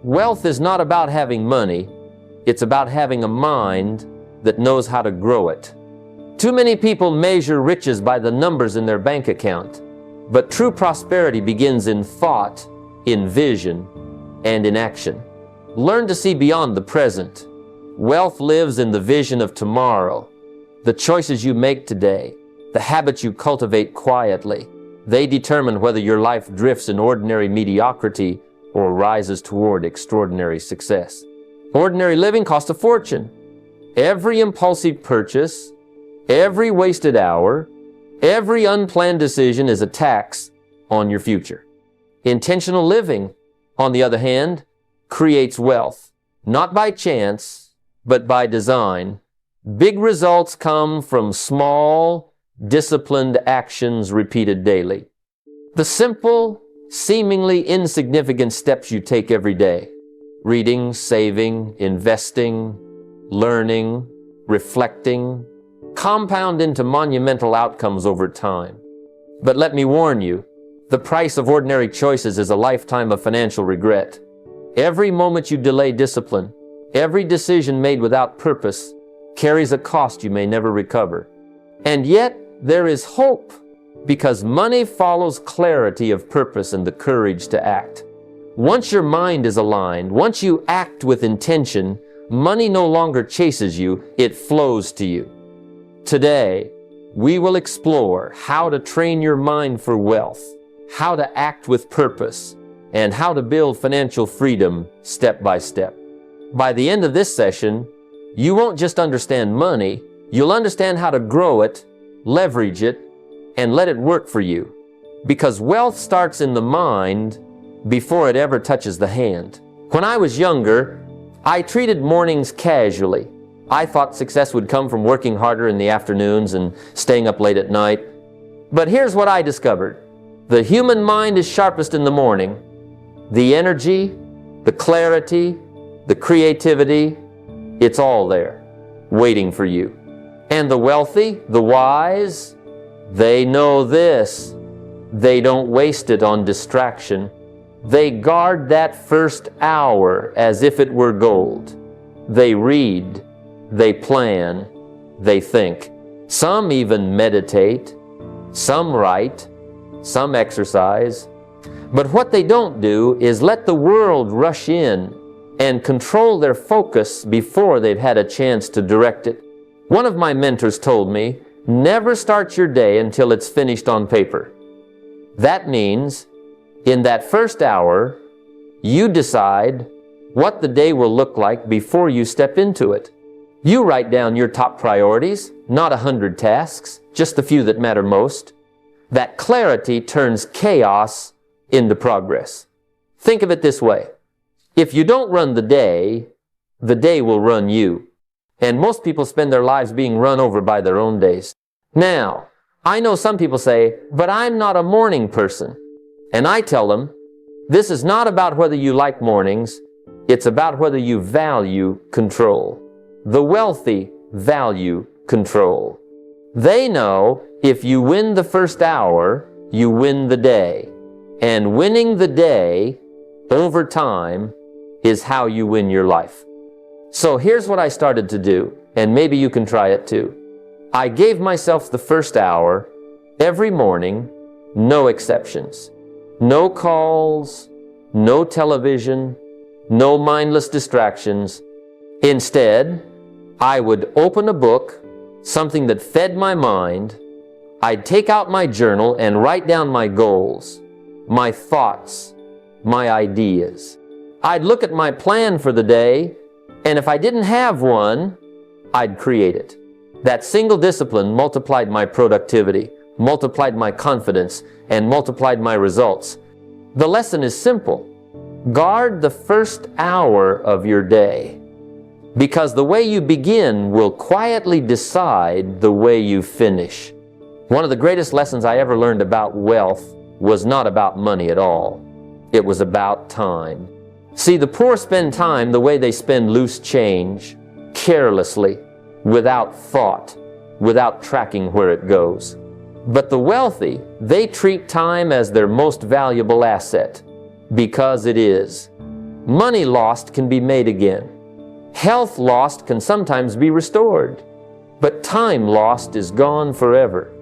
Wealth is not about having money. It's about having a mind that knows how to grow it. Too many people measure riches by the numbers in their bank account, but true prosperity begins in thought, in vision, and in action. Learn to see beyond the present. Wealth lives in the vision of tomorrow. The choices you make today, the habits you cultivate quietly, they determine whether your life drifts in ordinary mediocrity or rises toward extraordinary success. Ordinary living costs a fortune. Every impulsive purchase, every wasted hour, every unplanned decision is a tax on your future. Intentional living, on the other hand, creates wealth, not by chance, but by design. Big results come from small, disciplined actions repeated daily. The simple, seemingly insignificant steps you take every day, reading, saving, investing, learning, reflecting, compound into monumental outcomes over time. But let me warn you, the price of ordinary choices is a lifetime of financial regret. Every moment you delay discipline, every decision made without purpose, carries a cost you may never recover. And yet, there is hope, because money follows clarity of purpose and the courage to act. Once your mind is aligned, once you act with intention, money no longer chases you, it flows to you. Today, we will explore how to train your mind for wealth, how to act with purpose, and how to build financial freedom step by step. By the end of this session, you won't just understand money, you'll understand how to grow it, leverage it, and let it work for you. Because wealth starts in the mind before it ever touches the hand. When I was younger, I treated mornings casually. I thought success would come from working harder in the afternoons and staying up late at night. But here's what I discovered. The human mind is sharpest in the morning. The energy, the clarity, the creativity, it's all there, waiting for you. And the wealthy, the wise, they know this. They don't waste it on distraction. They guard that first hour as if it were gold. They read, they plan, they think. Some even meditate, some write, some exercise. But what they don't do is let the world rush in and control their focus before they've had a chance to direct it. One of my mentors told me, never start your day until it's finished on paper. That means, in that first hour, you decide what the day will look like before you step into it. You write down your top priorities, not 100 tasks, just the few that matter most. That clarity turns chaos into progress. Think of it this way. If you don't run the day will run you. And most people spend their lives being run over by their own days. Now, I know some people say, but I'm not a morning person. And I tell them, this is not about whether you like mornings, it's about whether you value control. The wealthy value control. They know if you win the first hour, you win the day. And winning the day over time is how you win your life. So here's what I started to do, and maybe you can try it too. I gave myself the first hour every morning, no exceptions. No calls, no television, no mindless distractions. Instead, I would open a book, something that fed my mind. I'd take out my journal and write down my goals, my thoughts, my ideas. I'd look at my plan for the day, and if I didn't have one, I'd create it. That single discipline multiplied my productivity, multiplied my confidence, and multiplied my results. The lesson is simple. Guard the first hour of your day, because the way you begin will quietly decide the way you finish. One of the greatest lessons I ever learned about wealth was not about money at all. It was about time. See, the poor spend time the way they spend loose change, carelessly, without thought, without tracking where it goes. But the wealthy, they treat time as their most valuable asset, because it is. Money lost can be made again. Health lost can sometimes be restored. But time lost is gone forever.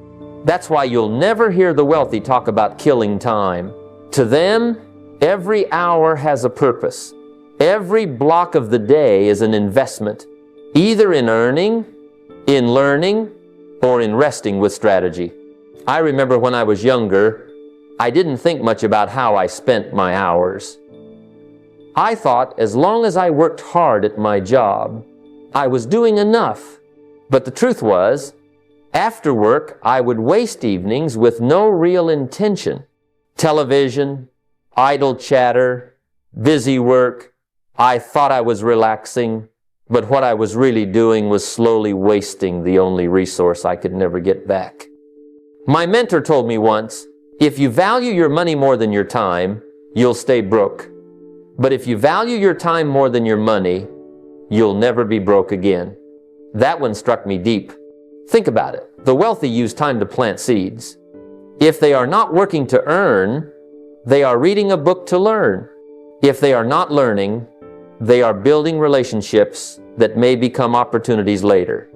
That's why you'll never hear the wealthy talk about killing time. To them, every hour has a purpose. Every block of the day is an investment, either in earning, in learning, or in resting with strategy. I remember when I was younger, I didn't think much about how I spent my hours. I thought as long as I worked hard at my job, I was doing enough. But the truth was, after work, I would waste evenings with no real intention. Television, idle chatter, busy work. I thought I was relaxing, but what I was really doing was slowly wasting the only resource I could never get back. My mentor told me once, if you value your money more than your time, you'll stay broke. But if you value your time more than your money, you'll never be broke again. That one struck me deep. Think about it. The wealthy use time to plant seeds. If they are not working to earn, they are reading a book to learn. If they are not learning, they are building relationships that may become opportunities later.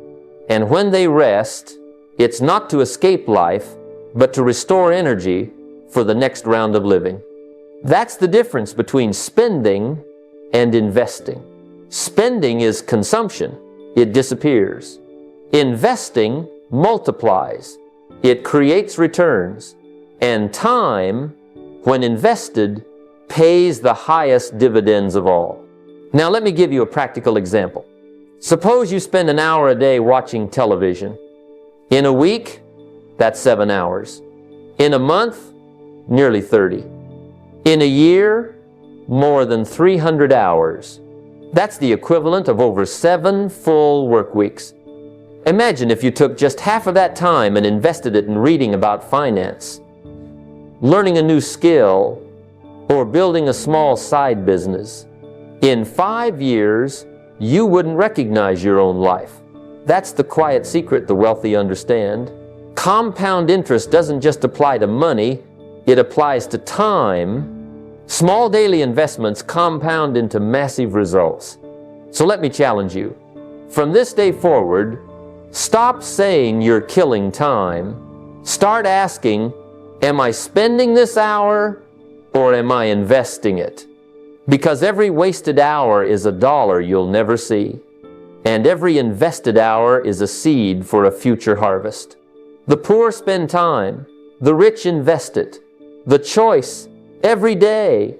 And when they rest, it's not to escape life, but to restore energy for the next round of living. That's the difference between spending and investing. Spending is consumption. It disappears. Investing multiplies. It creates returns. And time, when invested, pays the highest dividends of all. Now let me give you a practical example. Suppose you spend an hour a day watching television. In a week, that's 7 hours. In a month, nearly 30. In a year, more than 300 hours. That's the equivalent of over 7 full work weeks. Imagine if you took just half of that time and invested it in reading about finance, learning a new skill, or building a small side business. In 5 years, you wouldn't recognize your own life. That's the quiet secret the wealthy understand. Compound interest doesn't just apply to money, it applies to time. Small daily investments compound into massive results. So let me challenge you. From this day forward, stop saying you're killing time. Start asking, am I spending this hour or am I investing it? Because every wasted hour is $1 you'll never see. And every invested hour is a seed for a future harvest. The poor spend time. The rich invest it. The choice every day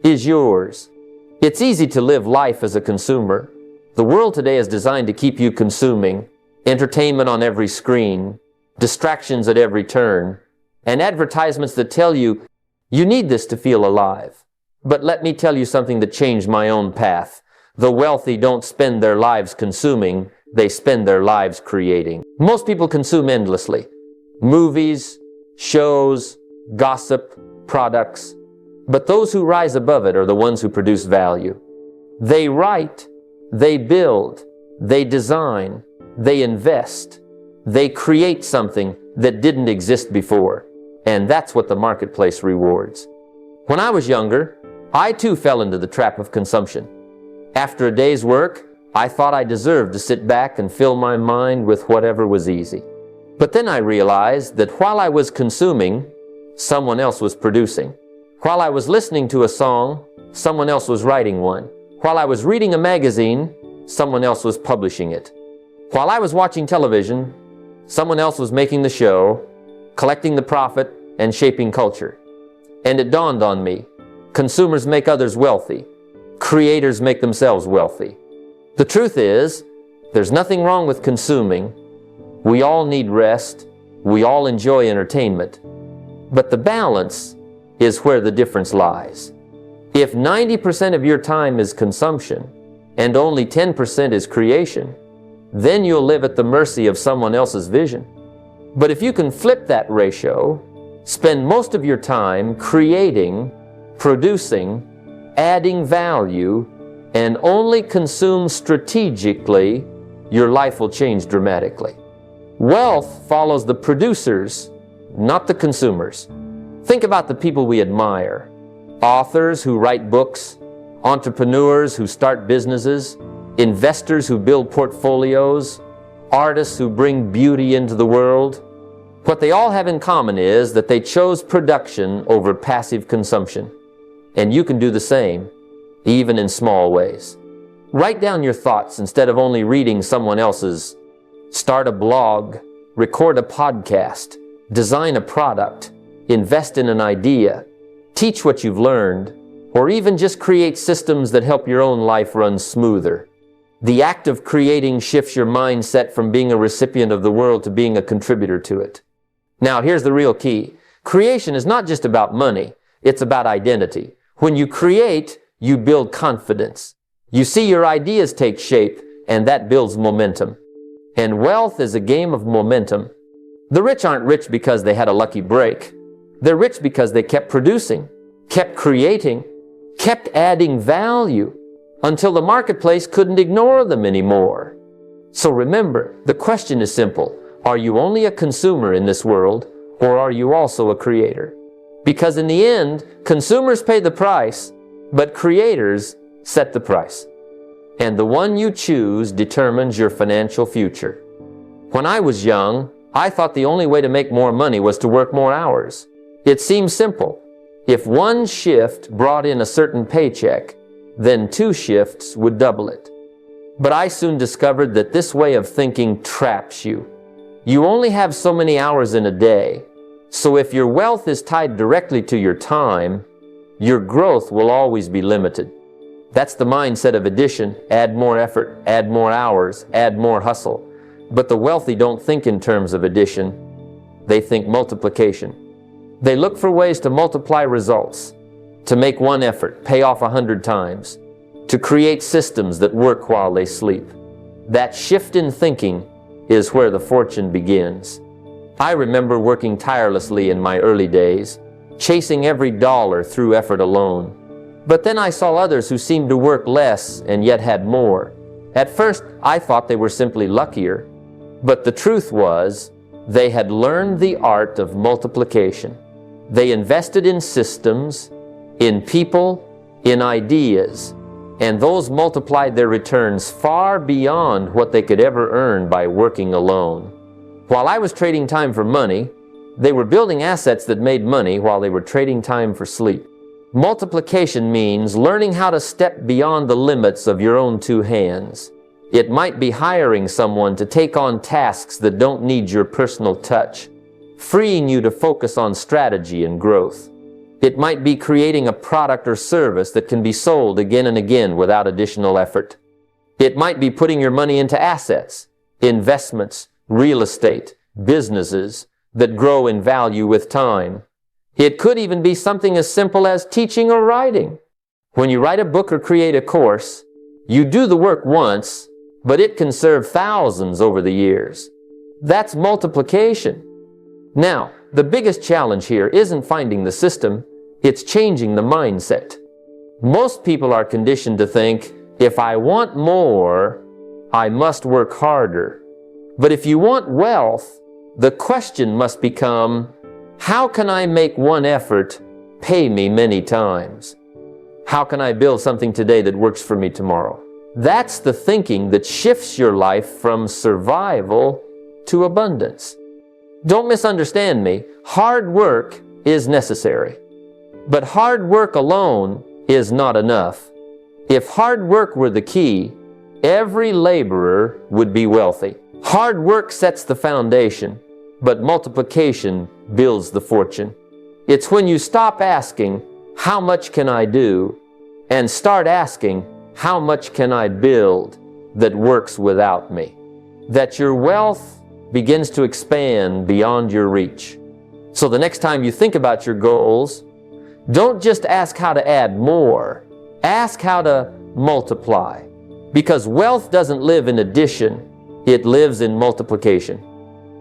is yours. It's easy to live life as a consumer. The world today is designed to keep you consuming. Entertainment on every screen, distractions at every turn, and advertisements that tell you, you need this to feel alive. But let me tell you something that changed my own path. The wealthy don't spend their lives consuming, they spend their lives creating. Most people consume endlessly. Movies, shows, gossip, products. But those who rise above it are the ones who produce value. They write, they build, they design, they invest, they create something that didn't exist before. And that's what the marketplace rewards. When I was younger, I too fell into the trap of consumption. After a day's work, I thought I deserved to sit back and fill my mind with whatever was easy. But then I realized that while I was consuming, someone else was producing. While I was listening to a song, someone else was writing one. While I was reading a magazine, someone else was publishing it. While I was watching television, someone else was making the show, collecting the profit, and shaping culture. And it dawned on me, consumers make others wealthy. Creators make themselves wealthy. The truth is, there's nothing wrong with consuming. We all need rest. We all enjoy entertainment. But the balance is where the difference lies. If 90% of your time is consumption and only 10% is creation, then you'll live at the mercy of someone else's vision. But if you can flip that ratio, spend most of your time creating, producing, adding value, and only consume strategically, your life will change dramatically. Wealth follows the producers, not the consumers. Think about the people we admire. Authors who write books, entrepreneurs who start businesses, investors who build portfolios, artists who bring beauty into the world. What they all have in common is that they chose production over passive consumption. And you can do the same, even in small ways. Write down your thoughts instead of only reading someone else's. Start a blog, record a podcast, design a product, invest in an idea, teach what you've learned, or even just create systems that help your own life run smoother. The act of creating shifts your mindset from being a recipient of the world to being a contributor to it. Now, here's the real key. Creation is not just about money, it's about identity. When you create, you build confidence. You see your ideas take shape, and that builds momentum. And wealth is a game of momentum. The rich aren't rich because they had a lucky break. They're rich because they kept producing, kept creating, kept adding value until the marketplace couldn't ignore them anymore. So remember, the question is simple. Are you only a consumer in this world, or are you also a creator? Because in the end, consumers pay the price, but creators set the price. And the one you choose determines your financial future. When I was young, I thought the only way to make more money was to work more hours. It seemed simple. If one shift brought in a certain paycheck, then 2 shifts would double it. But I soon discovered that this way of thinking traps you. You only have so many hours in a day, so if your wealth is tied directly to your time, your growth will always be limited. That's the mindset of addition. Add more effort, add more hours, add more hustle. But the wealthy don't think in terms of addition. They think multiplication. They look for ways to multiply results, to make one effort pay off 100 times, to create systems that work while they sleep. That shift in thinking is where the fortune begins. I remember working tirelessly in my early days, chasing every dollar through effort alone. But then I saw others who seemed to work less and yet had more. At first, I thought they were simply luckier, but the truth was, they had learned the art of multiplication. They invested in systems, in people, in ideas, and those multiplied their returns far beyond what they could ever earn by working alone. While I was trading time for money, they were building assets that made money while they were trading time for sleep. Multiplication means learning how to step beyond the limits of your own 2 hands. It might be hiring someone to take on tasks that don't need your personal touch, freeing you to focus on strategy and growth. It might be creating a product or service that can be sold again and again without additional effort. It might be putting your money into assets, investments, real estate, businesses that grow in value with time. It could even be something as simple as teaching or writing. When you write a book or create a course, you do the work once, but it can serve thousands over the years. That's multiplication. Now, the biggest challenge here isn't finding the system, it's changing the mindset. Most people are conditioned to think, if I want more, I must work harder. But if you want wealth, the question must become, how can I make one effort pay me many times? How can I build something today that works for me tomorrow? That's the thinking that shifts your life from survival to abundance. Don't misunderstand me. Hard work is necessary. But hard work alone is not enough. If hard work were the key, every laborer would be wealthy. Hard work sets the foundation, but multiplication builds the fortune. It's when you stop asking, how much can I do, and start asking, how much can I build that works without me, that your wealth begins to expand beyond your reach. So the next time you think about your goals, don't just ask how to add more, ask how to multiply. Because wealth doesn't live in addition, it lives in multiplication.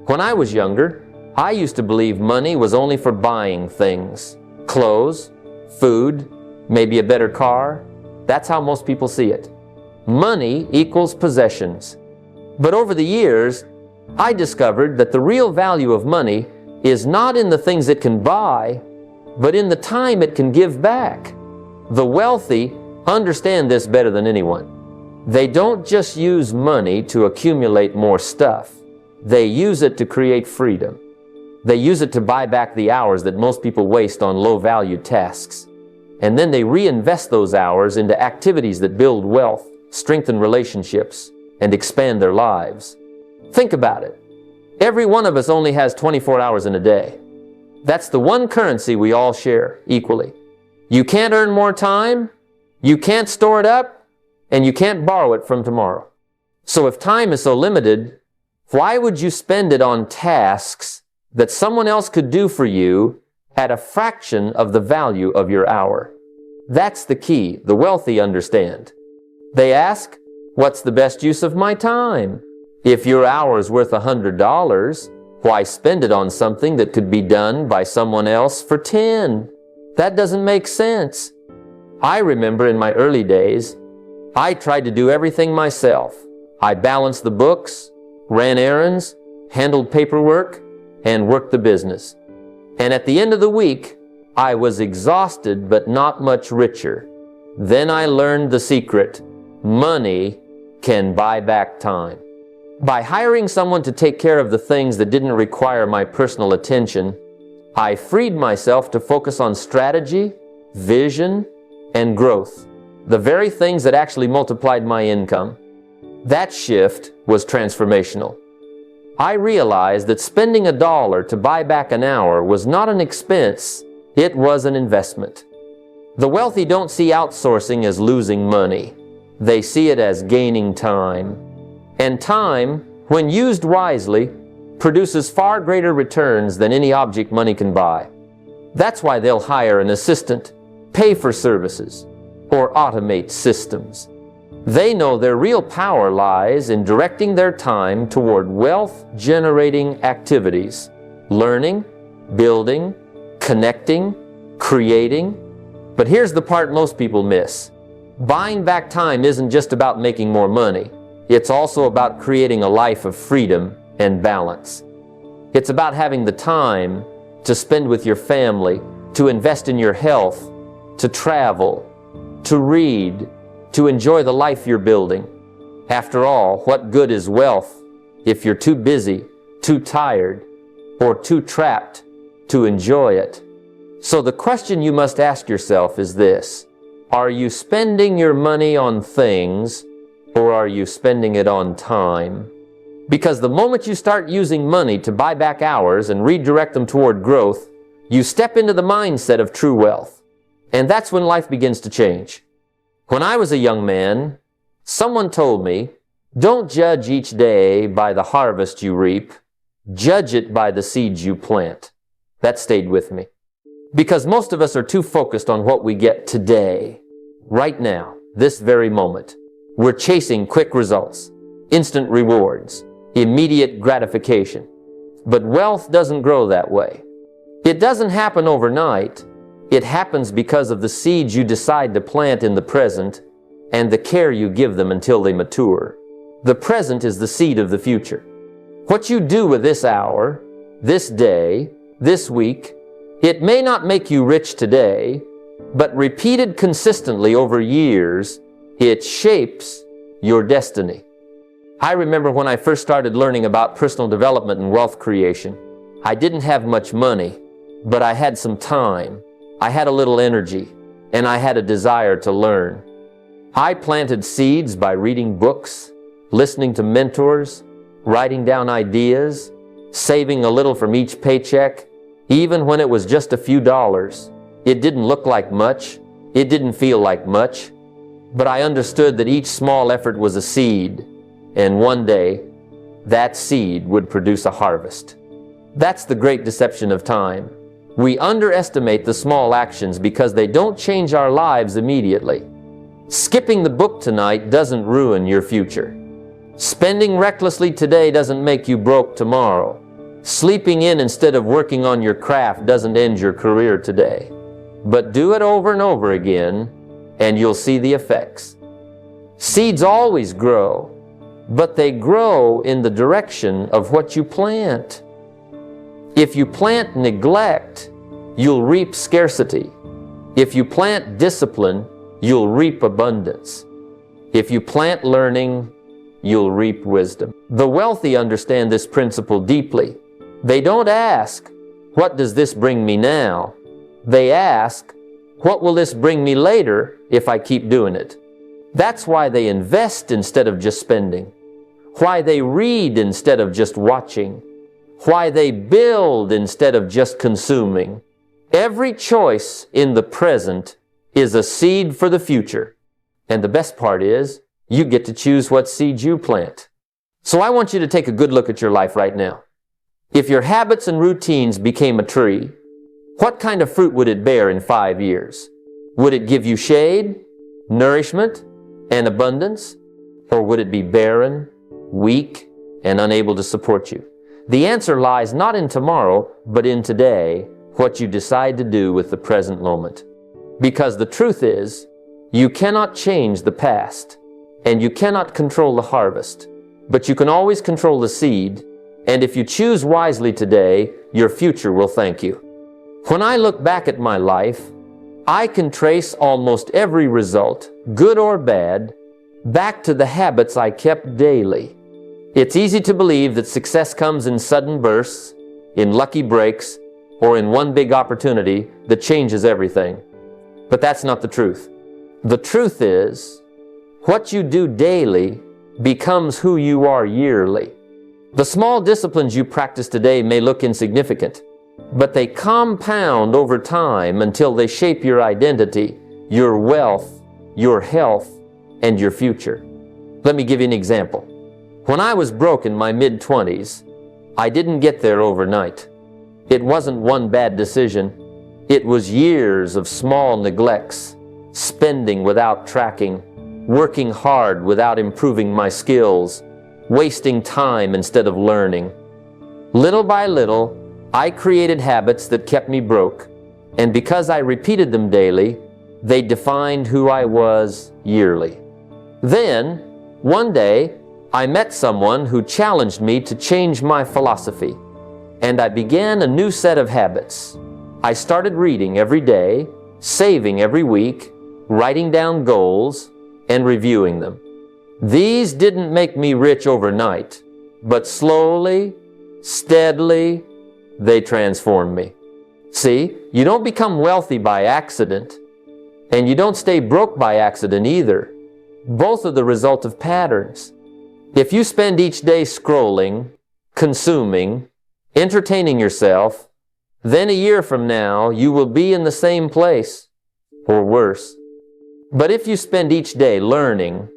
When I was younger, I used to believe money was only for buying things. Clothes, food, maybe a better car. That's how most people see it. Money equals possessions. But over the years, I discovered that the real value of money is not in the things it can buy, but in the time it can give back. The wealthy understand this better than anyone. They don't just use money to accumulate more stuff. They use it to create freedom. They use it to buy back the hours that most people waste on low-value tasks. And then they reinvest those hours into activities that build wealth, strengthen relationships, and expand their lives. Think about it. Every one of us only has 24 hours in a day. That's the one currency we all share equally. You can't earn more time, you can't store it up, and you can't borrow it from tomorrow. So if time is so limited, why would you spend it on tasks that someone else could do for you at a fraction of the value of your hour? That's the key the wealthy understand. They ask, what's the best use of my time? If your hour is worth $100, why spend it on something that could be done by someone else for 10? That doesn't make sense. I remember in my early days, I tried to do everything myself. I balanced the books, ran errands, handled paperwork, and worked the business. And at the end of the week, I was exhausted but not much richer. Then I learned the secret. Money can buy back time. By hiring someone to take care of the things that didn't require my personal attention, I freed myself to focus on strategy, vision, and growth, the very things that actually multiplied my income. That shift was transformational. I realized that spending $1 to buy back an hour was not an expense, it was an investment. The wealthy don't see outsourcing as losing money. They see it as gaining time. And time, when used wisely, produces far greater returns than any object money can buy. That's why they'll hire an assistant, pay for services, or automate systems. They know their real power lies in directing their time toward wealth-generating activities, learning, building, connecting, creating. But here's the part most people miss. Buying back time isn't just about making more money. It's also about creating a life of freedom and balance. It's about having the time to spend with your family, to invest in your health, to travel, to read, to enjoy the life you're building. After all, what good is wealth if you're too busy, too tired, or too trapped to enjoy it? So the question you must ask yourself is this: are you spending your money on things, or are you spending it on time? Because the moment you start using money to buy back hours and redirect them toward growth, you step into the mindset of true wealth. And that's when life begins to change. When I was a young man, someone told me, don't judge each day by the harvest you reap, judge it by the seeds you plant. That stayed with me. Because most of us are too focused on what we get today, right now, this very moment. We're chasing quick results, instant rewards, immediate gratification. But wealth doesn't grow that way. It doesn't happen overnight. It happens because of the seeds you decide to plant in the present and the care you give them until they mature. The present is the seed of the future. What you do with this hour, this day, this week, it may not make you rich today, but repeated consistently over years, it shapes your destiny. I remember when I first started learning about personal development and wealth creation. I didn't have much money, but I had some time. I had a little energy, and I had a desire to learn. I planted seeds by reading books, listening to mentors, writing down ideas, saving a little from each paycheck, even when it was just a few dollars. It didn't look like much. It didn't feel like much. But I understood that each small effort was a seed, and one day, that seed would produce a harvest. That's the great deception of time. We underestimate the small actions because they don't change our lives immediately. Skipping the book tonight doesn't ruin your future. Spending recklessly today doesn't make you broke tomorrow. Sleeping in instead of working on your craft doesn't end your career today. But do it over and over again, and you'll see the effects. Seeds always grow, but they grow in the direction of what you plant. If you plant neglect, you'll reap scarcity. If you plant discipline, you'll reap abundance. If you plant learning, you'll reap wisdom. The wealthy understand this principle deeply. They don't ask, what does this bring me now? They ask, what will this bring me later if I keep doing it? That's why they invest instead of just spending. Why they read instead of just watching. Why they build instead of just consuming. Every choice in the present is a seed for the future. And the best part is, you get to choose what seeds you plant. So I want you to take a good look at your life right now. If your habits and routines became a tree, what kind of fruit would it bear in 5 years? Would it give you shade, nourishment, and abundance? Or would it be barren, weak, and unable to support you? The answer lies not in tomorrow, but in today, what you decide to do with the present moment. Because the truth is, you cannot change the past, and you cannot control the harvest, but you can always control the seed, and if you choose wisely today, your future will thank you. When I look back at my life, I can trace almost every result, good or bad, back to the habits I kept daily. It's easy to believe that success comes in sudden bursts, in lucky breaks, or in one big opportunity that changes everything. But that's not the truth. The truth is, what you do daily becomes who you are yearly. The small disciplines you practice today may look insignificant, but they compound over time until they shape your identity, your wealth, your health, and your future. Let me give you an example. When I was broke in my mid-20s, I didn't get there overnight. It wasn't one bad decision. It was years of small neglects, spending without tracking, working hard without improving my skills, wasting time instead of learning. Little by little, I created habits that kept me broke, and because I repeated them daily, they defined who I was yearly. Then, one day, I met someone who challenged me to change my philosophy, and I began a new set of habits. I started reading every day, saving every week, writing down goals, and reviewing them. These didn't make me rich overnight, but slowly, steadily, they transformed me. See, you don't become wealthy by accident, and you don't stay broke by accident either. Both are the result of patterns. If you spend each day scrolling, consuming, entertaining yourself, then a year from now you will be in the same place, or worse. But if you spend each day learning,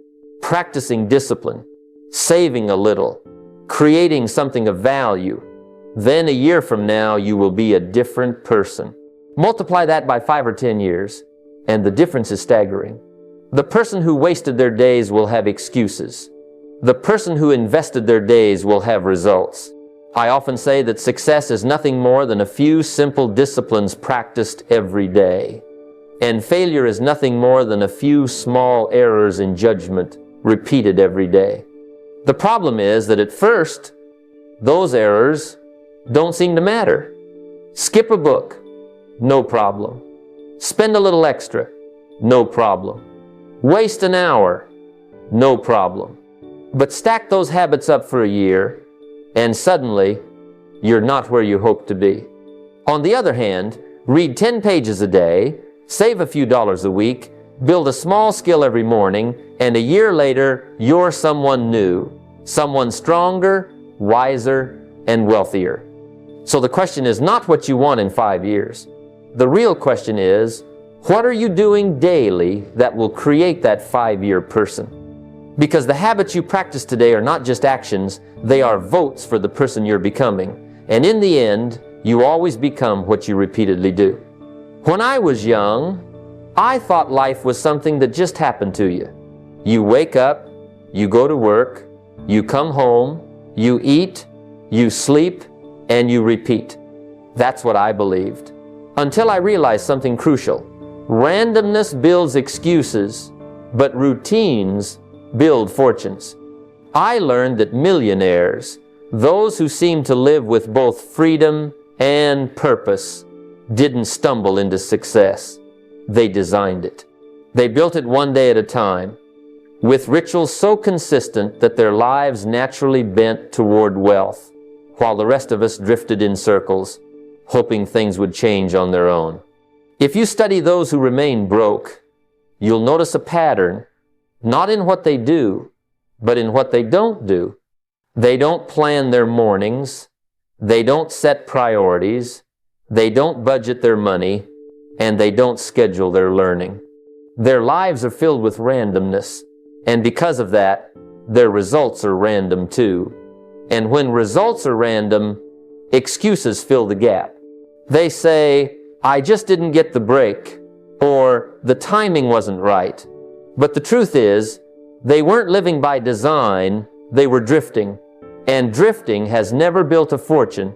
practicing discipline, saving a little, creating something of value, then a year from now you will be a different person. Multiply that by 5 or 10 years, and the difference is staggering. The person who wasted their days will have excuses. The person who invested their days will have results. I often say that success is nothing more than a few simple disciplines practiced every day. And failure is nothing more than a few small errors in judgment repeated every day. The problem is that at first, those errors don't seem to matter. Skip a book, no problem. Spend a little extra, no problem. Waste an hour, no problem. But stack those habits up for a year, and suddenly, you're not where you hope to be. On the other hand, read 10 pages a day, save a few dollars a week, build a small skill every morning, and a year later, you're someone new, someone stronger, wiser, and wealthier. So the question is not what you want in 5 years. The real question is, what are you doing daily that will create that 5-year person? Because the habits you practice today are not just actions, they are votes for the person you're becoming. And in the end, you always become what you repeatedly do. When I was young, I thought life was something that just happened to you. You wake up, you go to work, you come home, you eat, you sleep, and you repeat. That's what I believed. Until I realized something crucial. Randomness builds excuses, but routines build fortunes. I learned that millionaires, those who seem to live with both freedom and purpose, didn't stumble into success. They designed it. They built it one day at a time, with rituals so consistent that their lives naturally bent toward wealth, while the rest of us drifted in circles, hoping things would change on their own. If you study those who remain broke, you'll notice a pattern, not in what they do, but in what they don't do. They don't plan their mornings, they don't set priorities, they don't budget their money, and they don't schedule their learning. Their lives are filled with randomness, and because of that, their results are random too. And when results are random, excuses fill the gap. They say, I just didn't get the break, or the timing wasn't right. But the truth is, they weren't living by design, they were drifting. And drifting has never built a fortune,